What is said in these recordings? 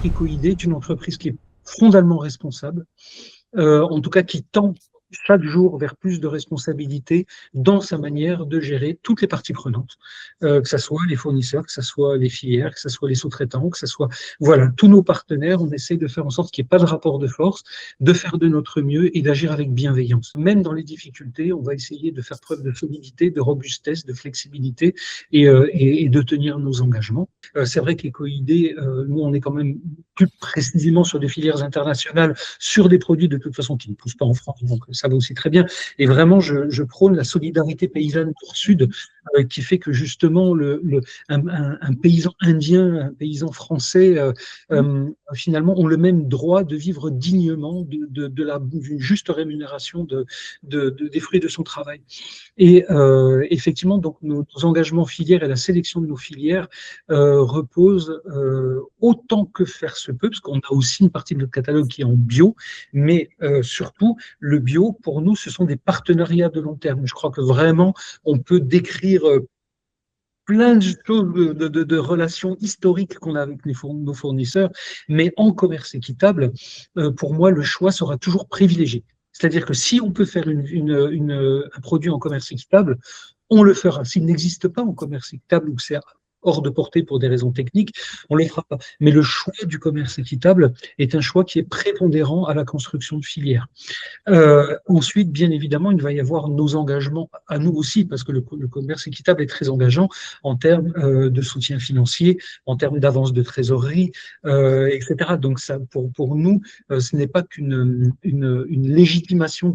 Ecoidé est une entreprise qui est fondamentalement responsable, en tout cas qui tend chaque jour vers plus de responsabilités dans sa manière de gérer toutes les parties prenantes, que ce soit les fournisseurs, que ce soit les filières, que ce soit les sous-traitants, que ce soit voilà, tous nos partenaires. On essaie de faire en sorte qu'il n'y ait pas de rapport de force, de faire de notre mieux et d'agir avec bienveillance. Même dans les difficultés, on va essayer de faire preuve de solidité, de robustesse, de flexibilité et de tenir nos engagements. C'est vrai qu'Ecoidé, nous, on est quand même plus précisément sur des filières internationales, sur des produits de toute façon qui ne poussent pas en France, donc ça va aussi très bien. Et vraiment, je prône la solidarité paysanne Nord-Sud, qui fait que justement un paysan indien, un paysan français, finalement, ont le même droit de vivre dignement d'une juste rémunération des fruits de son travail. Et effectivement, donc nos engagements filières et la sélection de nos filières reposent autant que faire se peut, parce qu'on a aussi une partie de notre catalogue qui est en bio, mais surtout le bio, pour nous, ce sont des partenariats de long terme. Je crois que vraiment, on peut décrire plein de choses, de relations historiques qu'on a avec nos fournisseurs, mais en commerce équitable, pour moi, le choix sera toujours privilégié. C'est-à-dire que si on peut faire un produit en commerce équitable, on le fera. S'il n'existe pas en commerce équitable ou que c'est hors de portée pour des raisons techniques, on ne le fera pas. Mais le choix du commerce équitable est un choix qui est prépondérant à la construction de filières. Ensuite, bien évidemment, il va y avoir nos engagements à nous aussi, parce que le commerce équitable est très engageant en termes de soutien financier, en termes d'avance de trésorerie, etc. Donc, ça, pour nous, ce n'est pas qu'une une légitimation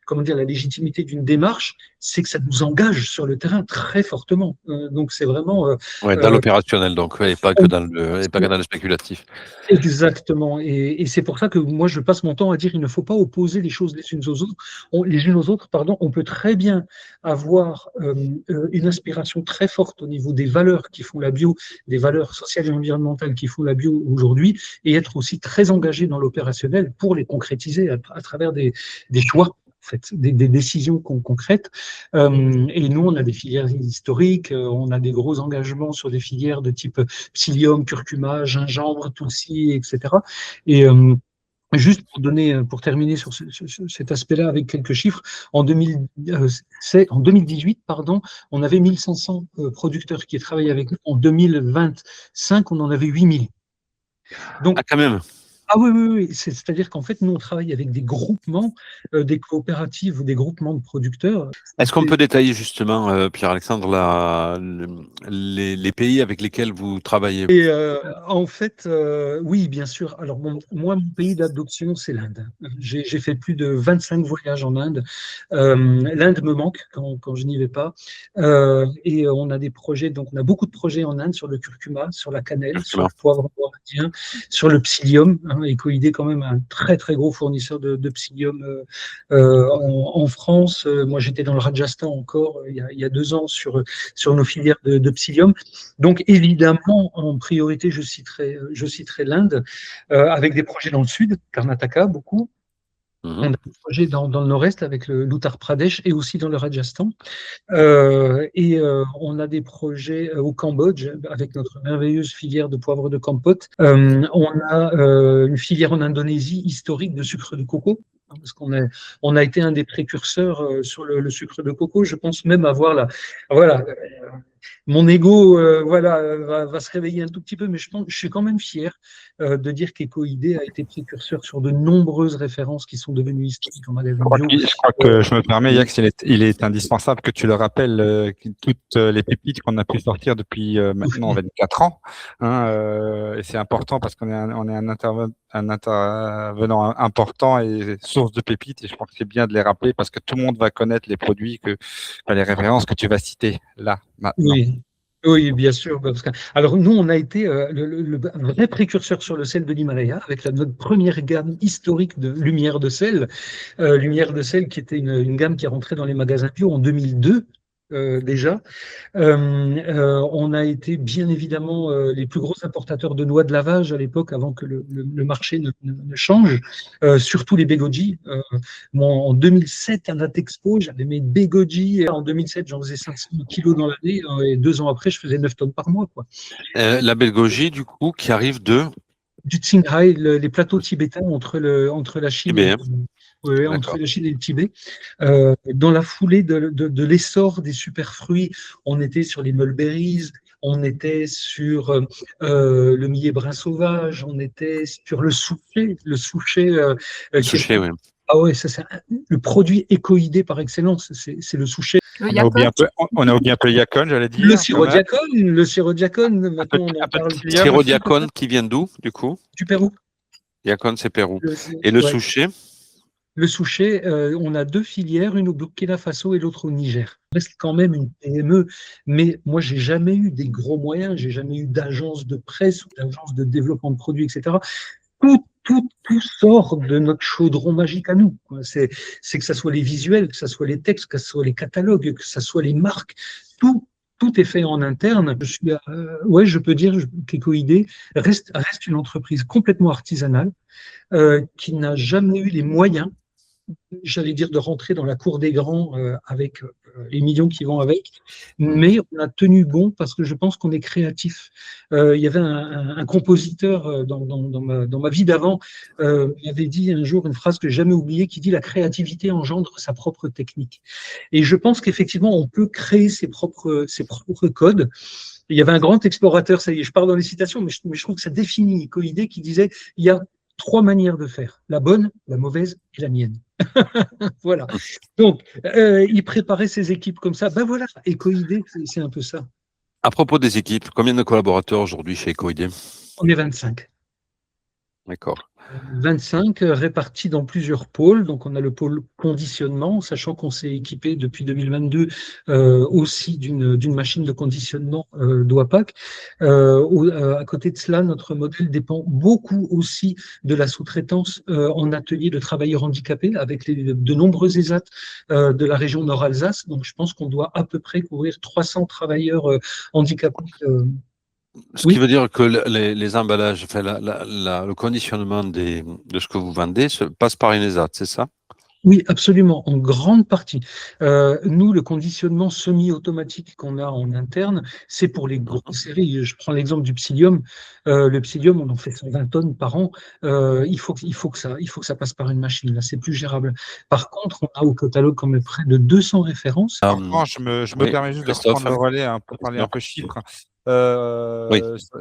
comment dire, la légitimité d'une démarche, c'est que ça nous engage sur le terrain très fortement. Donc, c'est vraiment Ouais, dans l'opérationnel, donc, et pas que dans le spéculatif. Exactement. Et c'est pour ça que moi, je passe mon temps à dire qu'il ne faut pas opposer les choses les unes aux autres. On peut très bien avoir une inspiration très forte au niveau des valeurs qui font la bio, des valeurs sociales et environnementales qui font la bio aujourd'hui, et être aussi très engagé dans l'opérationnel pour les concrétiser à travers des choix. En fait, des décisions concrètes. Et nous, on a des filières historiques, on a des gros engagements sur des filières de type psyllium, curcuma, gingembre, tulsi, etc. Et juste pour terminer sur cet aspect-là avec quelques chiffres, en 2018, pardon, on avait 1500 producteurs qui travaillaient avec nous. En 2025, on en avait 8000. Donc, quand même. Ah oui. C'est-à-dire qu'en fait, nous, on travaille avec des groupements, des coopératives ou des groupements de producteurs. Est-ce qu'on peut détailler justement, Pierre-Alexandre, les pays avec lesquels vous travaillez? Et en fait, oui, bien sûr. Alors, moi, mon pays d'adoption, c'est l'Inde. J'ai fait plus de 25 voyages en Inde. L'Inde me manque quand je n'y vais pas. Et on a des projets, donc on a beaucoup de projets en Inde sur le curcuma, sur la cannelle, sur le poivre noir indien, sur le psyllium. Ecoidé, quand même, un très, très gros fournisseur de psyllium en France. Moi, j'étais dans le Rajasthan encore il y a 2 ans sur nos filières de psyllium. Donc, évidemment, en priorité, je citerai l'Inde, avec des projets dans le sud, Karnataka, beaucoup. On a des projets dans le nord-est avec l'Uttar Pradesh et aussi dans le Rajasthan. On a des projets au Cambodge avec notre merveilleuse filière de poivre de Kampot. On a une filière en Indonésie historique de sucre de coco, parce on a été un des précurseurs sur le sucre de coco. Je pense même avoir mon ego va se réveiller un tout petit peu, mais je suis quand même fier de dire qu'Ecoidé a été précurseur sur de nombreuses références qui sont devenues historiques en magasin bio. Je crois que je me permets, Yax, il est indispensable que tu le rappelles, toutes les pépites qu'on a pu sortir depuis maintenant 24 ans. Et c'est important parce qu'on est un intervenant important et source de pépites, et je crois que c'est bien de les rappeler parce que tout le monde va connaître les produits, les références que tu vas citer là, maintenant. Oui, bien sûr. Alors, nous, on a été un vrai précurseur sur le sel de l'Himalaya avec notre première gamme historique de lumière de sel. Lumière de sel qui était une gamme qui est rentrée dans les magasins bio en 2002. déjà. On a été bien évidemment les plus gros importateurs de noix de lavage à l'époque, avant que le marché ne change, surtout les Bégoji. Moi, en 2007, à Natexpo, j'avais mes Bégoji. En 2007, j'en faisais 500 kilos dans l'année, et 2 ans après, je faisais 9 tonnes par mois, quoi. La Belgogie, du coup, qui arrive de Du Qinghai, les plateaux tibétains entre la Chine Tibet, hein. entre D'accord. la Chine et le Tibet. Dans la foulée de l'essor des superfruits, on était sur les mulberries, on était sur le millet brun sauvage, on était sur le souchet Le qui est... sushi, oui. Ah ouais, ça c'est le produit écoïdé par excellence, c'est le souchet. On a oublié un peu le Yacon, j'allais dire. Le sirop diacone, maintenant on en parle plus. Sirop diacone qui vient d'où, du coup? Du Pérou. Diacone, c'est Pérou. Et le Ouais. sushi? Le souchet, on a 2 filières, une au Burkina Faso et l'autre au Niger. Ça reste quand même une PME, mais moi, j'ai jamais eu des gros moyens, j'ai jamais eu d'agence de presse ou d'agence de développement de produits, etc. Tout sort de notre chaudron magique à nous, quoi. C'est que ça soit les visuels, que ça soit les textes, que ça soit les catalogues, que ça soit les marques, tout est fait en interne. Ouais, je peux dire qu'Ecoidé reste une entreprise complètement artisanale, qui n'a jamais eu les moyens, j'allais dire, de rentrer dans la cour des grands avec les millions qui vont avec, mais on a tenu bon parce que je pense qu'on est créatif. Il y avait un compositeur dans ma vie d'avant, qui avait dit un jour une phrase que j'ai jamais oubliée, qui dit: la créativité engendre sa propre technique. Et je pense qu'effectivement, on peut créer ses propres codes. Il y avait un grand explorateur, ça y est, je pars dans les citations, mais je trouve que ça définit Coidé, qui disait: il y a 3 manières de faire: la bonne, la mauvaise et la mienne. Voilà. Donc, il préparait ses équipes comme ça. Ben voilà, Ecoidé, c'est un peu ça. À propos des équipes, combien de collaborateurs aujourd'hui chez Ecoidé? On est 25. D'accord. 25 répartis dans plusieurs pôles. Donc, on a le pôle conditionnement, sachant qu'on s'est équipé depuis 2022 aussi d'une machine de conditionnement d'OAPAC. À côté de cela, notre modèle dépend beaucoup aussi de la sous-traitance en atelier de travailleurs handicapés avec de nombreux ESAT de la région Nord-Alsace. Donc, je pense qu'on doit à peu près couvrir 300 travailleurs handicapés. Ce qui veut dire que les emballages, enfin, le conditionnement de ce que vous vendez passe par une ESAT, c'est ça? Oui, absolument, en grande partie. Nous, le conditionnement semi-automatique qu'on a en interne, c'est pour les grosses séries. Je prends l'exemple du Psyllium. Le Psyllium, on en fait 120 tonnes par an. Il faut que ça passe par une machine. Là, c'est plus gérable. Par contre, on a au catalogue quand même près de 200 références. Je me permets juste de reprendre le relais pour parler un peu chiffres.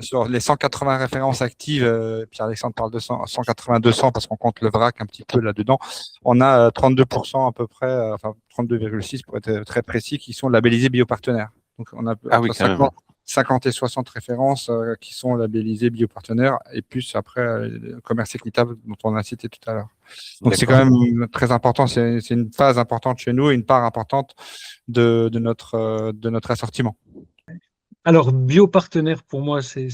Sur les 180 références actives, Pierre-Alexandre parle de 180-200 parce qu'on compte le vrac un petit peu là-dedans. On a 32% à peu près, enfin 32,6 pour être très précis, qui sont labellisés biopartenaires. Donc on a 50 et 60 références qui sont labellisées biopartenaires, et plus après le commerce équitable dont on a cité tout à l'heure. Donc c'est quand même très important, c'est une phase importante chez nous et une part importante de notre assortiment. Alors, biopartenaire, pour moi, c'est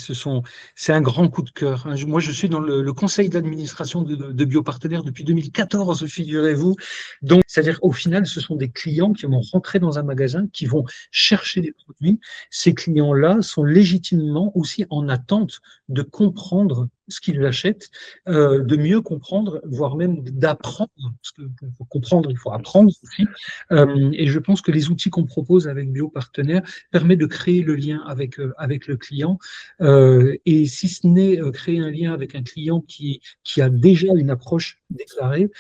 un grand coup de cœur. Moi, je suis dans le conseil d'administration de biopartenaire depuis 2014, figurez-vous. Donc, c'est-à-dire, au final, ce sont des clients qui vont rentrer dans un magasin, qui vont chercher des produits. Ces clients-là sont légitimement aussi en attente de comprendre ce qu'ils achètent, de mieux comprendre, voire même d'apprendre, parce que pour comprendre, il faut apprendre aussi. Et je pense que les outils qu'on propose avec Biopartenaire permettent de créer le lien avec le client. Et si ce n'est créer un lien avec un client qui a déjà une approche déclarée,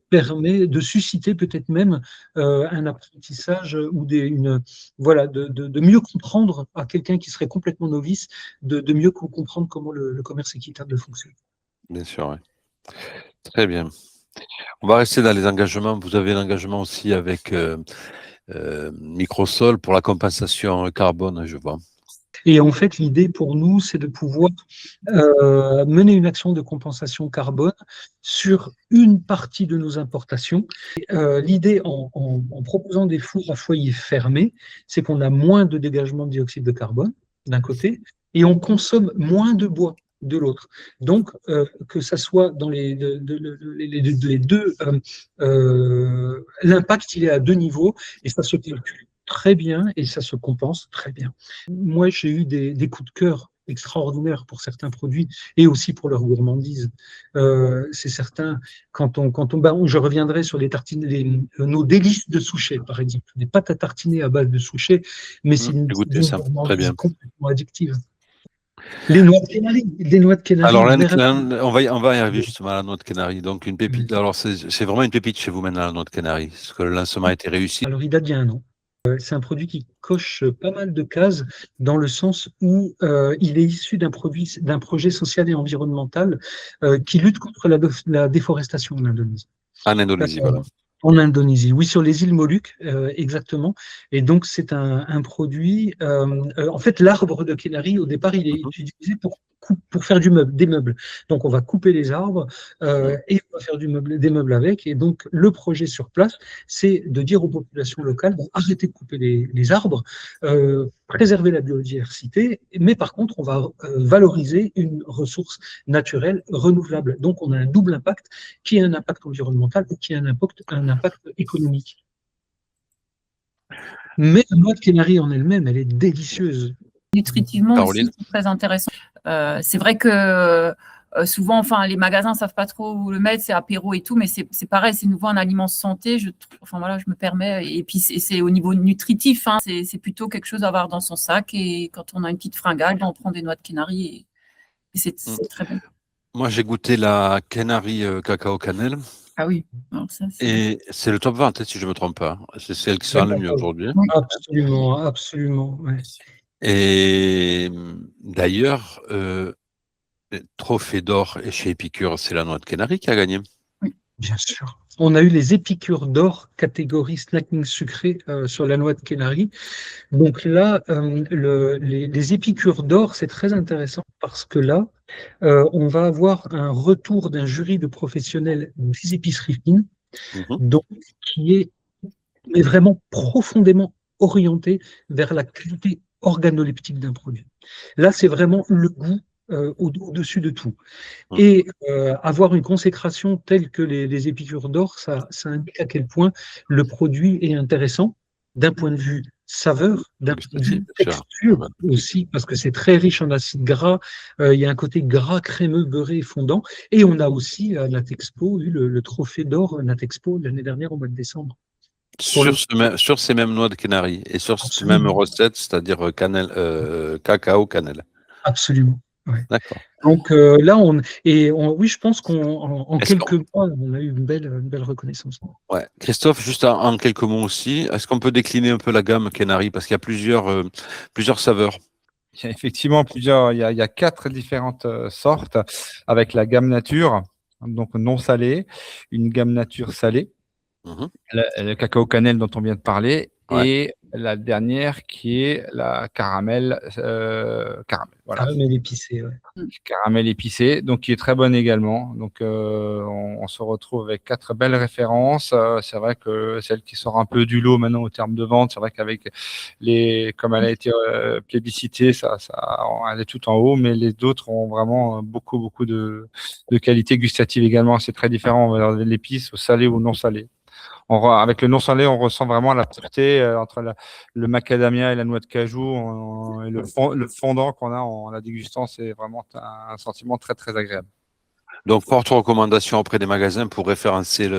permet de susciter peut-être même un apprentissage ou de mieux comprendre à quelqu'un qui serait complètement novice, de mieux comprendre comment le commerce équitable fonctionne. Bien sûr, oui. Très bien. On va rester dans les engagements. Vous avez l'engagement aussi avec Microsol pour la compensation carbone, je vois. Et en fait, l'idée pour nous, c'est de pouvoir mener une action de compensation carbone sur une partie de nos importations. L'idée, en proposant des fours à foyer fermés, c'est qu'on a moins de dégagement de dioxyde de carbone, d'un côté, et on consomme moins de bois de l'autre. Donc, que ça soit dans les deux, l'impact, il est à 2 niveaux, et ça se calcule. très bien et ça se compense très bien. Moi, j'ai eu des coups de cœur extraordinaires pour certains produits et aussi pour leur gourmandise. C'est certain, je reviendrai sur les tartines, nos délices de Souchet, par exemple, des pâtes à tartiner à base de Souchet, mais c'est J'ai goûté d'une ça, très gourmandise bien. complètement addictive. Les noix de Canary, des noix de Canary Alors, en verre. on va y arriver justement à la noix de Canary. Donc, une pépite. Alors, c'est vraiment une pépite chez vous maintenant, la noix de Canary. Parce que le lancement a été réussi. Alors, il date d'il y a un an. C'est un produit qui coche pas mal de cases dans le sens où il est issu d'un projet social et environnemental qui lutte contre la déforestation en Indonésie. En Indonésie, voilà. En Indonésie, oui, sur les îles Moluques, exactement. Et donc, c'est un produit. En fait, l'arbre de Kenari, au départ, il est utilisé pour faire des meubles. Donc, on va couper les arbres et on va faire des meubles avec. Et donc, le projet sur place, c'est de dire aux populations locales, bon, arrêtez de couper les arbres, préserver la biodiversité, mais par contre, on va valoriser une ressource naturelle renouvelable. Donc, on a un double impact qui a un impact environnemental et qui a un impact économique. Mais la noix de Canary en elle-même, elle est délicieuse. Nutritivement Caroline. aussi, c'est très intéressant. C'est vrai que souvent, enfin, les magasins ne savent pas trop où le mettre, c'est apéro et tout, mais c'est pareil, c'est nouveau un aliment santé. Je me permets. Et puis, c'est au niveau nutritif, hein, c'est plutôt quelque chose à avoir dans son sac. Et quand on a une petite fringale, on prend des noix de Canary et c'est très bon. Moi, j'ai goûté la Canary cacao cannelle. Ah oui. Alors ça, et c'est le top 20, si je ne me trompe pas. C'est celle qui sent le mieux aujourd'hui. Oui. Absolument, absolument. Ouais. Et d'ailleurs, trophée d'or chez Épicure, c'est la noix de Canary qui a gagné. Oui, bien sûr. On a eu les épicures d'or, catégorie snacking sucré sur la noix de Canary. Donc là, les épicures d'or, c'est très intéressant parce que là, on va avoir un retour d'un jury de professionnels des épiceries fines, donc qui est mais vraiment profondément orienté vers la qualité organoleptique d'un produit. Là, c'est vraiment le goût au-dessus de tout. Et avoir une consécration telle que les épicures d'or, ça indique à quel point le produit est intéressant d'un point de vue saveur, d'un point de vue texture aussi, parce que c'est très riche en acides gras. Il y a un côté gras, crémeux, beurré et fondant. Et on a aussi à Natexpo eu le trophée d'or Natexpo l'année dernière au mois de décembre. Sur ces mêmes noix de Canary et sur cette même recette, c'est-à-dire cacao cannelle. Absolument. Ouais. D'accord. Donc là, oui, je pense qu'en quelques mois, on a eu une belle reconnaissance. Ouais. Christophe, juste en quelques mots aussi, est-ce qu'on peut décliner un peu la gamme Canary parce qu'il y a plusieurs saveurs? Il y a effectivement il y a 4 différentes sortes avec la gamme nature, donc non salée, une gamme nature salée, le cacao cannelle dont on vient de parler, et la dernière qui est la caramel. Voilà. Caramel épicé, ouais. Caramel épicé, donc qui est très bonne également. Donc on se retrouve avec 4 belles références. C'est vrai que celle qui sort un peu du lot maintenant au terme de vente, c'est vrai qu'avec comme elle a été plébiscitée, elle est tout en haut, mais les autres ont vraiment beaucoup de qualité gustative également. C'est très différent. On va de l'épice au salé ou non salé. Avec le non salé, on ressent vraiment la pureté entre le macadamia et la noix de cajou et le fondant qu'on a en la dégustant. C'est vraiment un sentiment très, très agréable. Donc, forte recommandation auprès des magasins pour référencer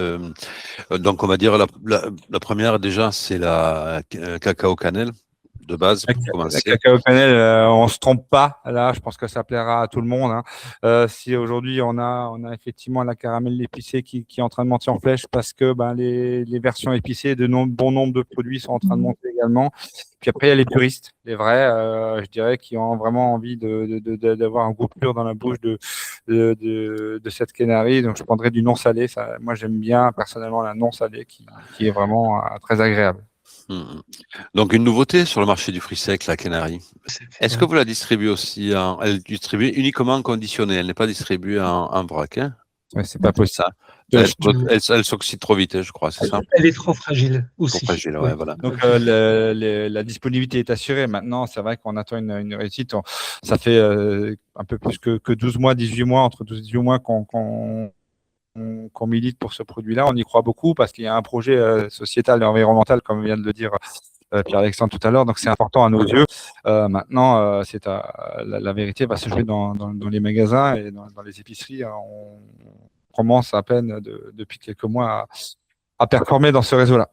donc, on va dire la première, déjà, c'est la cacao cannelle de base pour commencer. La cacao cannelle, on se trompe pas. Là, je pense que ça plaira à tout le monde. Hein. Si aujourd'hui on a effectivement la caramel épicée qui est en train de monter en flèche parce que les versions épicées de bon nombre de produits sont en train de monter également. Puis après, il y a les puristes, les vrais, je dirais, qui ont vraiment envie d'avoir un goût pur dans la bouche de cette Canary. Donc, je prendrais du non salé. Moi, j'aime bien personnellement la non salée qui est vraiment très agréable. Donc, une nouveauté sur le marché du fruit sec, la Canary. Est-ce que vous la distribuez aussi elle est distribuée uniquement en conditionné, elle n'est pas distribuée en vrac, hein? Ouais, c'est pas possible. Elle s'oxyde trop vite, je crois, c'est ça? Elle est trop fragile aussi. Trop fragile, ouais, voilà. Donc, la disponibilité est assurée. Maintenant, c'est vrai qu'on attend une réussite. Ça fait un peu plus que 12 mois, 18 mois, entre 12 et 18 mois qu'on milite pour ce produit-là. On y croit beaucoup parce qu'il y a un projet sociétal et environnemental, comme vient de le dire Pierre-Alexandre tout à l'heure. Donc, c'est important à nos yeux. Maintenant, la vérité va se jouer dans les magasins et dans les épiceries. On commence à peine depuis quelques mois à performer dans ce réseau-là.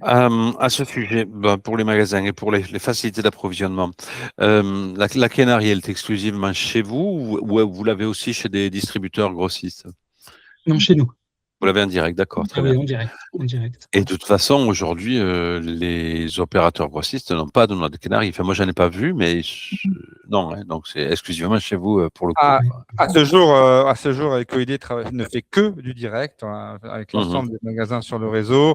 À ce sujet, pour les magasins et pour les facilités d'approvisionnement, la Kenari, elle est exclusivement chez vous ou vous l'avez aussi chez des distributeurs grossistes? Non, chez nous. Vous l'avez en direct, d'accord, très Ah oui, bien. en direct. Et de toute façon, aujourd'hui, les opérateurs grossistes n'ont pas de noix de Kenari. Enfin, moi, j'en ai pas vu, mais non, hein, donc c'est exclusivement chez vous pour le coup. À ce jour, Ecoid ne fait que du direct avec l'ensemble des magasins sur le réseau.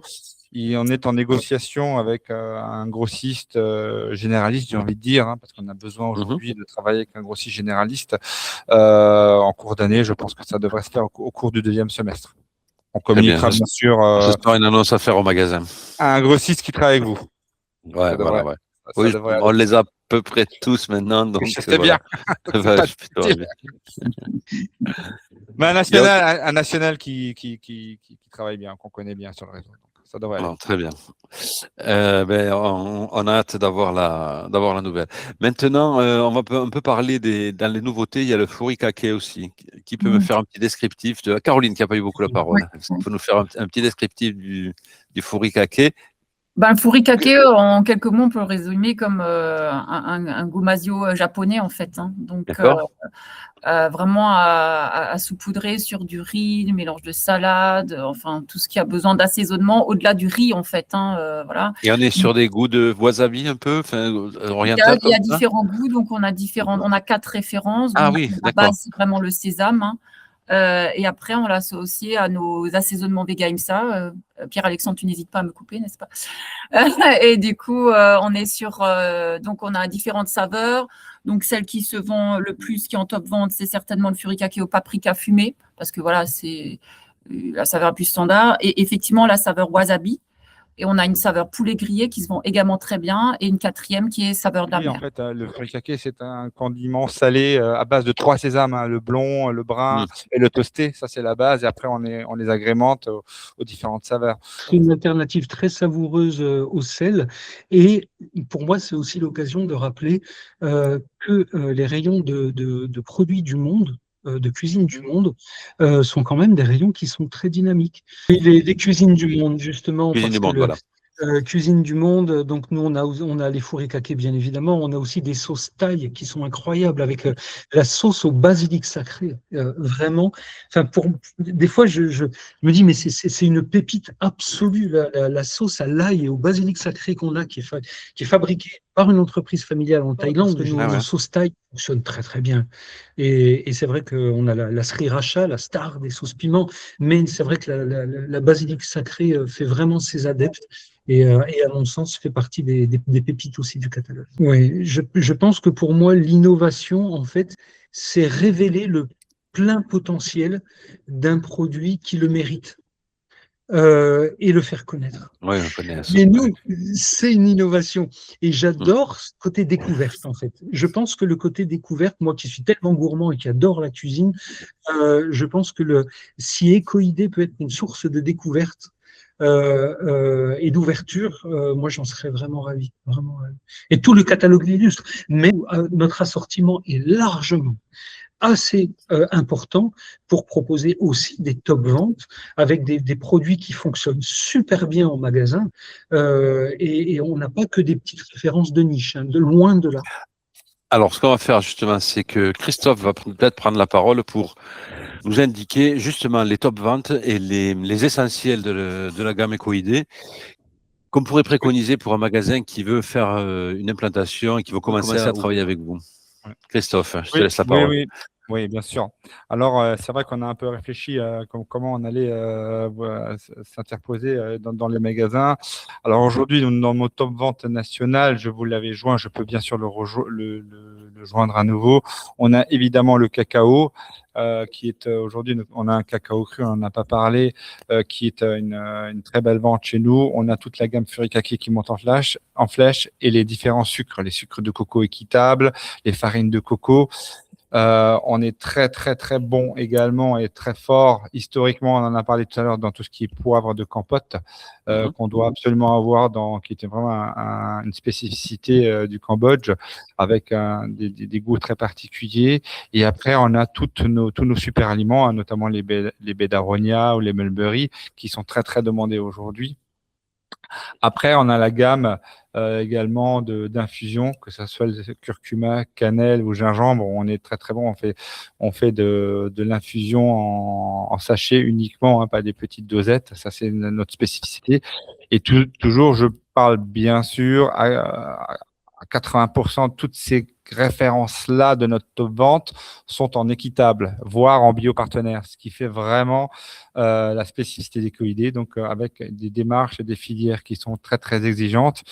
On est en négociation avec un grossiste généraliste, j'ai envie de dire, parce qu'on a besoin aujourd'hui de travailler avec un grossiste généraliste en cours d'année. Je pense que ça devrait se faire au cours du deuxième semestre. On communiquera bien sûr. J'espère une annonce à faire au magasin. Un grossiste qui travaille avec vous. Ouais, voilà, ouais. Oui, on les a à peu près tous maintenant. Donc, c'était bien. Mais un national qui travaille bien, qu'on connaît bien sur le réseau. Ça devrait aller. Très bien. On a hâte d'avoir la nouvelle. Maintenant, on va un peu parler dans les nouveautés. Il y a le furikake aussi. Qui peut me faire un petit descriptif de Caroline qui n'a pas eu beaucoup la parole. Est-ce qu'il peut nous faire un petit descriptif du furikake? Le furikake, en quelques mots, on peut le résumer comme un gomasio japonais, en fait. Donc, vraiment à saupoudrer sur du riz, du mélange de salade, enfin, tout ce qui a besoin d'assaisonnement au-delà du riz, en fait. Voilà. Et on est sur des goûts de wasabi un peu, oriental. Il y a différents goûts, donc on a 4 références. Ah donc, oui, la base, c'est vraiment le sésame. Et après, on l'a associé à nos assaisonnements Vega-IMSA. Pierre-Alexandre, tu n'hésites pas à me couper, n'est-ce pas? Et du coup, on est sur… donc, on a différentes saveurs. Donc, celle qui se vend le plus, qui est en top vente, c'est certainement le furikake au paprika fumé, parce que voilà, c'est la saveur la plus standard. Et effectivement, la saveur wasabi. Et on a une saveur poulet grillé qui se vend également très bien et une 4e qui est saveur de la mer. En fait, le furikake, c'est un condiment salé à base de 3 sésames, le blond, le brun et le toasté. Ça, c'est la base. Et après, on les agrémente aux différentes saveurs. C'est une alternative très savoureuse au sel. Et pour moi, c'est aussi l'occasion de rappeler que les rayons de produits du monde, de cuisine du monde, sont quand même des rayons qui sont très dynamiques. Les cuisines du monde, justement, Cuisine du monde, voilà. Cuisine du monde, donc nous on a les furikake bien évidemment, on a aussi des sauces thaï qui sont incroyables avec la sauce au basilic sacré, vraiment. Enfin des fois je me dis mais c'est une pépite absolue la sauce à l'ail et au basilic sacré qu'on a qui est fabriquée par une entreprise familiale en Thaïlande. Nos sauces thaï fonctionnent très très bien et c'est vrai qu'on a la sriracha, la star des sauces piments, mais c'est vrai que la basilic sacré fait vraiment ses adeptes. Et à mon sens, fait partie des pépites aussi du catalogue. Oui, je pense que pour moi, l'innovation, en fait, c'est révéler le plein potentiel d'un produit qui le mérite et le faire connaître. Oui, on connaît ça. Mais nous, c'est une innovation. Et j'adore ce côté découverte, en fait. Je pense que le côté découverte, moi qui suis tellement gourmand et qui adore la cuisine, je pense que si Ecoid peut être une source de découverte, et d'ouverture, moi j'en serais vraiment ravi, vraiment ravi. Et tout le catalogue l'illustre, mais notre assortiment est largement assez important pour proposer aussi des top ventes avec des produits qui fonctionnent super bien en magasin et on n'a pas que des petites références de niche, de loin de là. Alors, ce qu'on va faire justement, c'est que Christophe va peut-être prendre la parole pour nous indiquer justement les top ventes et les essentiels de la gamme Ecoid qu'on pourrait préconiser pour un magasin qui veut faire une implantation et qui veut commencer à travailler avec vous. Christophe, je te laisse la parole. Oui, bien sûr. Alors, c'est vrai qu'on a un peu réfléchi à comment on allait s'interposer dans les magasins. Alors aujourd'hui, dans mon top vente national, je vous l'avais joint, je peux bien sûr le joindre à nouveau. On a évidemment le cacao, qui est aujourd'hui, on a un cacao cru, on n'en a pas parlé, qui est une très belle vente chez nous. On a toute la gamme furikake qui monte en flèche et les différents sucres, les sucres de coco équitables, les farines de coco. On est très, très, très bon également et très fort. Historiquement, on en a parlé tout à l'heure dans tout ce qui est poivre de Campote, qu'on doit absolument avoir, qui était vraiment une spécificité du Cambodge, avec des goûts très particuliers. Et après, on a tous nos super aliments, hein, notamment les baies d'aronia ou les mulberry, qui sont très, très demandés aujourd'hui. Après, on a la gamme également d'infusion, que ce soit le curcuma, cannelle ou gingembre. On est très très bon. On fait de l'infusion en sachet uniquement, hein, pas des petites dosettes. Ça, c'est notre spécificité. Et toujours, je parle bien sûr à 80% de toutes ces références-là de notre top vente sont en équitable, voire en biopartenaire, ce qui fait vraiment la spécificité des coïdés, donc avec des démarches et des filières qui sont très, très exigeantes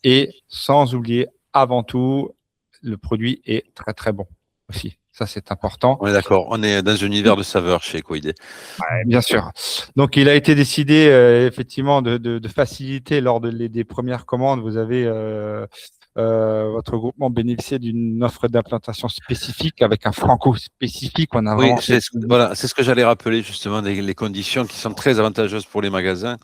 et sans oublier, avant tout, le produit est très, très bon aussi. Ça, c'est important. On est d'accord. On est dans un univers de saveurs chez Coïdé. Ouais, bien sûr. Donc, il a été décidé effectivement de faciliter lors des premières commandes. Vous avez votre groupement bénéficiait d'une offre d'implantation spécifique avec un franco spécifique. On a Oui, vraiment c'est ce que j'allais rappeler justement, les conditions qui sont très avantageuses pour les magasins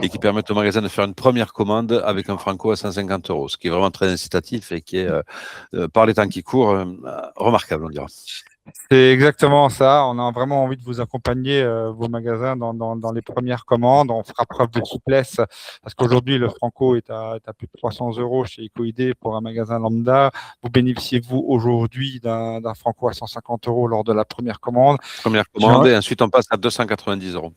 et qui permettent aux magasins de faire une première commande avec un franco à 150 €, ce qui est vraiment très incitatif et qui est, par les temps qui courent, remarquable, on dira. C'est exactement ça. On a vraiment envie de vous accompagner, vos magasins, dans les premières commandes. On fera preuve de souplesse parce qu'aujourd'hui, le franco est à plus de 300 € chez Ecoidé pour un magasin lambda. Vous bénéficiez, vous, aujourd'hui, d'un franco à 150 € lors de la première commande. Première commande et ensuite on passe à 290 €.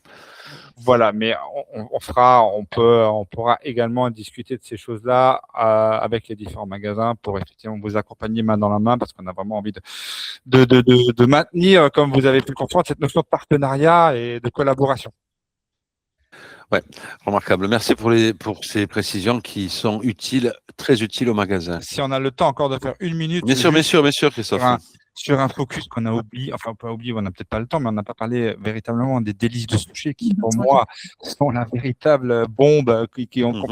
Voilà, mais on pourra également discuter de ces choses-là avec les différents magasins pour effectivement vous accompagner main dans la main parce qu'on a vraiment envie de maintenir, comme vous avez pu le comprendre, cette notion de partenariat et de collaboration. Ouais, remarquable. Merci pour ces précisions qui sont utiles, très utiles aux magasins. Si on a le temps encore de faire une minute. Bien sûr, Christophe. Sur un focus qu'on a oublié, enfin pas oublié, on n'a peut-être pas le temps, mais on n'a pas parlé véritablement des délices de sushi qui, pour moi, sont la véritable bombe.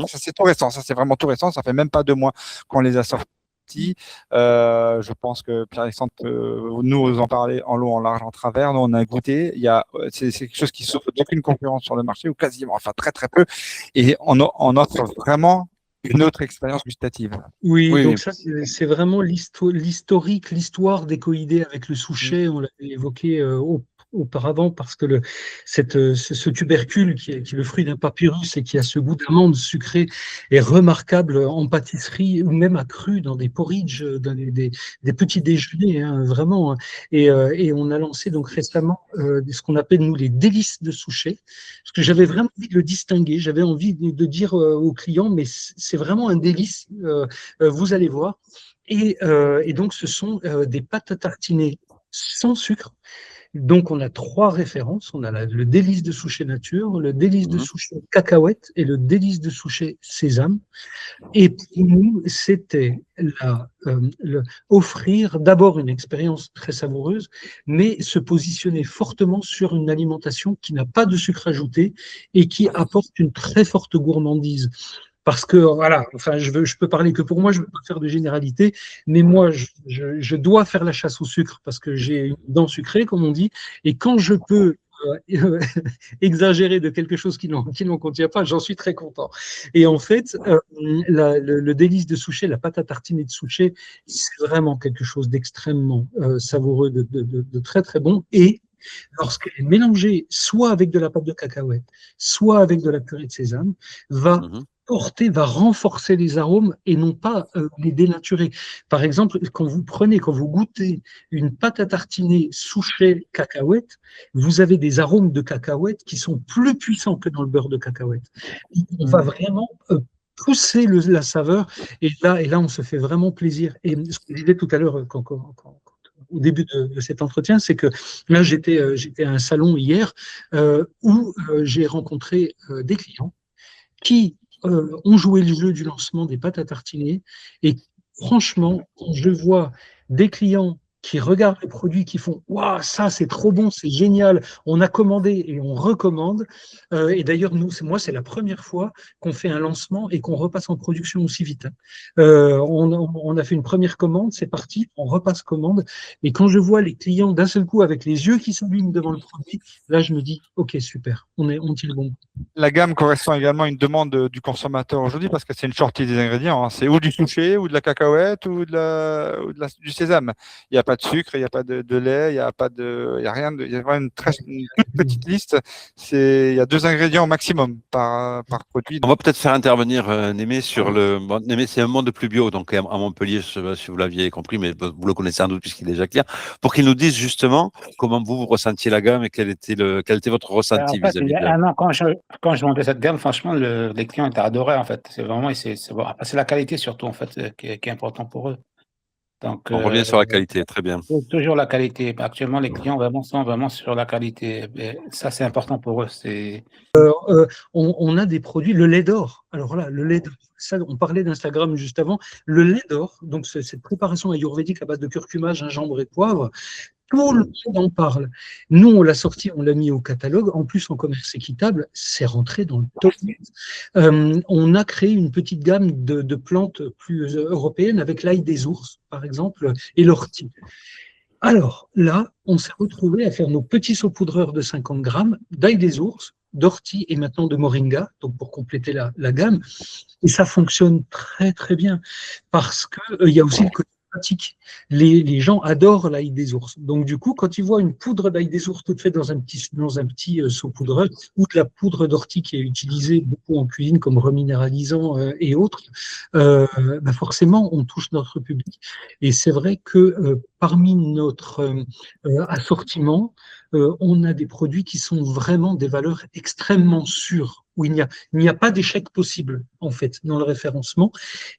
Ça, c'est tout récent, ça c'est vraiment tout récent, ça fait même pas 2 mois qu'on les a sortis. Je pense que Pierre-Alexandre peut nous en parler en long, en large, en travers. Nous, on a goûté. C'est quelque chose qui souffre d'aucune concurrence sur le marché, ou quasiment, enfin très très peu. Et on offre vraiment une autre expérience gustative. Oui, donc ça, c'est vraiment l'historique, l'histoire des coïdés avec le souchet. On l'avait évoqué auparavant parce que ce tubercule qui est le fruit d'un papyrus et qui a ce goût d'amande sucrée est remarquable en pâtisserie ou même accru dans des porridge, dans des petits déjeuners, hein, vraiment. Et on a lancé donc récemment ce qu'on appelle nous les délices de souchet, parce que j'avais vraiment envie de le distinguer. J'avais envie de dire aux clients, mais c'est vraiment un délice. Vous allez voir. Et donc, ce sont des pâtes à tartiner sans sucre. Donc, on a 3 références. On a le délice de souchet nature, le délice de souchet cacahuète et le délice de souchet sésame. Et pour nous, c'était offrir d'abord une expérience très savoureuse, mais se positionner fortement sur une alimentation qui n'a pas de sucre ajouté et qui apporte une très forte gourmandise. Parce que, voilà, enfin, je peux parler que pour moi, je ne veux pas faire de généralité, mais moi, je dois faire la chasse au sucre parce que j'ai une dent sucrée, comme on dit, et quand je peux exagérer de quelque chose qui n'en contient pas, j'en suis très content. Et en fait, le délice de souchet, la pâte à tartiner de souchet, c'est vraiment quelque chose d'extrêmement savoureux, de très, très bon. Et lorsqu'elle est mélangée soit avec de la pâte de cacahuète, soit avec de la purée de sésame, va renforcer les arômes et non pas les dénaturer. Par exemple, quand vous goûtez une pâte à tartiner souchet cacahuète, vous avez des arômes de cacahuète qui sont plus puissants que dans le beurre de cacahuète. On va vraiment pousser la saveur et là, on se fait vraiment plaisir. Et ce que je disais tout à l'heure au début de cet entretien, c'est que là, j'étais à un salon hier où j'ai rencontré des clients qui ont joué le jeu du lancement des pâtes à tartiner. Et franchement, quand je vois des clients qui regardent les produits, qui font « Waouh, ça c'est trop bon, c'est génial, on a commandé et on recommande ». Et d'ailleurs, moi, c'est la première fois qu'on fait un lancement et qu'on repasse en production aussi vite. On a fait une première commande, c'est parti, on repasse commande. Et quand je vois les clients d'un seul coup avec les yeux qui s'allument devant le produit, là, je me dis « Ok, super, on tire bon ». La gamme correspond également à une demande du consommateur aujourd'hui parce que c'est une shortlist des ingrédients, hein. C'est ou du souchet, ou de la cacahuète, ou du sésame. Il n'y a pas de sucre, il n'y a pas de lait, il n'y a pas il y a rien, il y a vraiment une toute petite liste. Il y a 2 ingrédients au maximum par produit. On va peut-être faire intervenir Némé sur bon, Némé, c'est un monde plus bio, donc à Montpellier, je sais pas si vous l'aviez compris, mais vous le connaissez sans doute puisqu'il est déjà clair, pour qu'il nous dise justement comment vous ressentiez la gamme et quel était votre ressenti En fait, il vis-à-vis y de a un an, quand je montais cette gamme, franchement, les clients étaient adorés, en fait. C'est vraiment, c'est la qualité surtout, en fait, qui est important pour eux. Donc, On revient sur la qualité, très bien. toujours la qualité. Actuellement, les clients vraiment sont vraiment sur la qualité. Et ça, c'est important pour eux. On a des produits, le lait d'or. Alors là, le lait d'or, ça, on parlait d'Instagram juste avant. Le lait d'or, donc cette préparation ayurvédique à base de curcuma, gingembre et poivre, tout le monde en parle. Nous, on l'a sorti, on l'a mis au catalogue. En plus, en commerce équitable, c'est rentré dans le top. On a créé une petite gamme de plantes plus européennes avec l'ail des ours, par exemple, et l'ortie. Alors là, on s'est retrouvé à faire nos petits saupoudreurs de 50 grammes d'ail des ours, d'ortie et maintenant de moringa, donc pour compléter la gamme. Et ça fonctionne très très bien parce qu'il y a aussi le côté pratique. Les gens adorent l'ail des ours. Donc du coup, quand ils voient une poudre d'ail des ours toute faite dans un petit saupoudreur, ou de la poudre d'ortie qui est utilisée beaucoup en cuisine comme reminéralisant et autres, forcément, on touche notre public. Et c'est vrai que parmi notre assortiment, on a des produits qui sont vraiment des valeurs extrêmement sûres, où il n'y a pas d'échec possible, en fait, dans le référencement.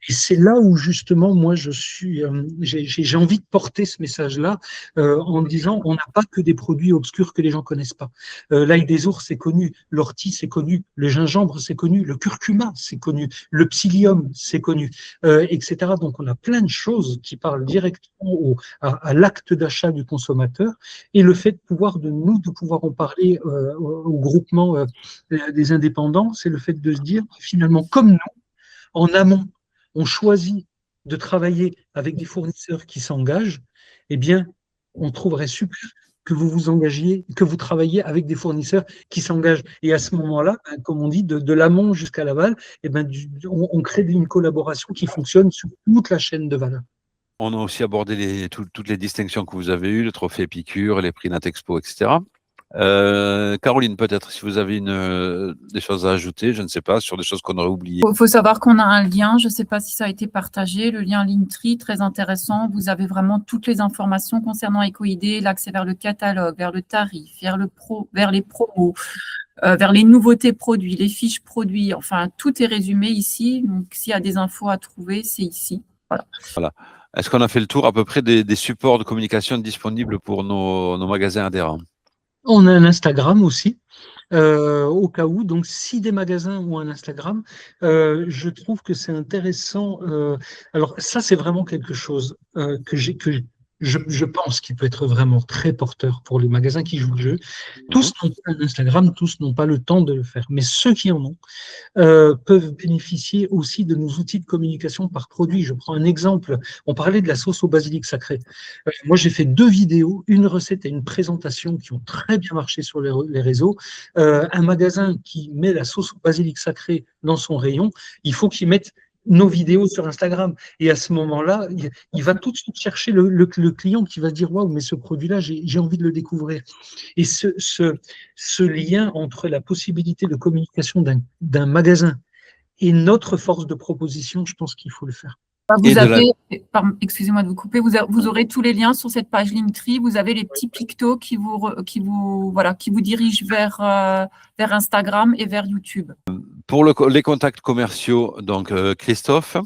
Et c'est là où, justement, moi, j'ai envie de porter ce message-là en disant, on n'a pas que des produits obscurs que les gens connaissent pas. L'ail des ours, c'est connu, l'ortie, c'est connu, le gingembre, c'est connu, le curcuma, c'est connu, le psyllium, c'est connu, etc. Donc, on a plein de choses qui parlent directement à l'acte d'achat du consommateur, et le fait de pouvoir en parler au groupement des indépendants, c'est le fait de se dire finalement, comme nous, en amont, on choisit de travailler avec des fournisseurs qui s'engagent, eh bien, on trouverait super que vous vous engagiez, que vous travailliez avec des fournisseurs qui s'engagent. Et à ce moment-là, comme on dit, de l'amont jusqu'à l'aval, eh ben, on crée une collaboration qui fonctionne sur toute la chaîne de valeur. On a aussi abordé toutes les distinctions que vous avez eues, le trophée Épicure, les prix Natexpo, etc. Caroline, peut-être, si vous avez des choses à ajouter, je ne sais pas, sur des choses qu'on aurait oubliées. Il faut savoir qu'on a un lien, je ne sais pas si ça a été partagé, le lien Linktree, très intéressant. Vous avez vraiment toutes les informations concernant EcoID, l'accès vers le catalogue, vers le tarif, vers les promos, vers les nouveautés produits, les fiches produits. Enfin, tout est résumé ici. Donc, s'il y a des infos à trouver, c'est ici. Voilà. Est-ce qu'on a fait le tour à peu près des supports de communication disponibles pour nos magasins adhérents? On a un Instagram aussi, au cas où. Donc, si des magasins ont un Instagram, je trouve que c'est intéressant. Alors, ça, c'est vraiment quelque chose que je pense qu'il peut être vraiment très porteur pour les magasins qui jouent le jeu. Tous n'ont pas un Instagram, tous n'ont pas le temps de le faire. Mais ceux qui en ont peuvent bénéficier aussi de nos outils de communication par produit. Je prends un exemple. On parlait de la sauce au basilic sacré. Moi, j'ai fait 2 vidéos, une recette et une présentation qui ont très bien marché sur les réseaux. Un magasin qui met la sauce au basilic sacré dans son rayon, il faut qu'il mette nos vidéos sur Instagram. Et à ce moment-là, il va tout de suite chercher le client qui va dire « Waouh, mais ce produit-là, j'ai envie de le découvrir ». Et ce lien entre la possibilité de communication d'un magasin et notre force de proposition, je pense qu'il faut le faire. Excusez-moi de vous couper, vous aurez tous les liens sur cette page Linktree. Vous avez les petits pictos qui vous dirigent vers Instagram et vers YouTube. Pour les contacts commerciaux, donc Christophe,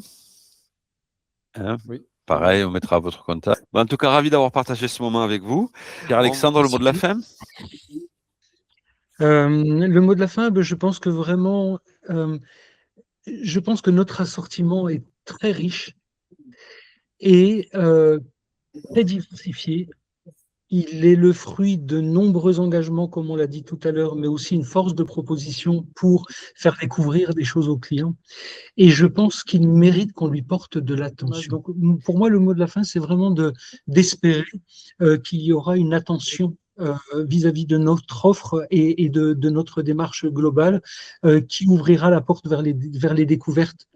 oui. Pareil, on mettra votre contact. En tout cas, ravi d'avoir partagé ce moment avec vous. Pierre-Alexandre, le mot de la fin? Le mot de la fin, je pense que vraiment, notre assortiment est très riche et très diversifié. Il est le fruit de nombreux engagements, comme on l'a dit tout à l'heure, mais aussi une force de proposition pour faire découvrir des choses aux clients. Et je pense qu'il mérite qu'on lui porte de l'attention. Donc, pour moi, le mot de la fin, c'est vraiment d'espérer qu'il y aura une attention vis-à-vis de notre offre et de notre démarche globale qui ouvrira la porte vers les découvertes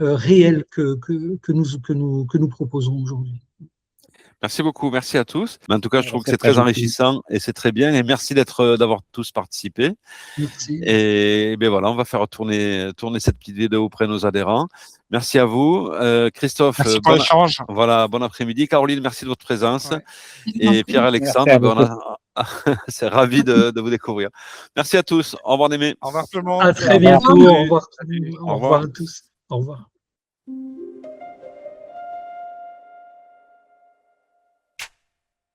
réelles que nous proposons aujourd'hui. Merci beaucoup, merci à tous. Mais en tout cas, je trouve que c'est très enrichissant et c'est très bien. Et merci d'avoir tous participé. Merci. Et bien voilà, on va faire tourner cette petite vidéo auprès de nos adhérents. Merci à vous. Christophe, merci pour l'échange. Voilà, bon après-midi. Caroline, merci de votre présence. Ouais. Et Pierre-Alexandre, c'est ravi de vous découvrir. Merci à tous. Au revoir, Némé. Au revoir tout le monde. À très bientôt. Au revoir à tous. Au revoir.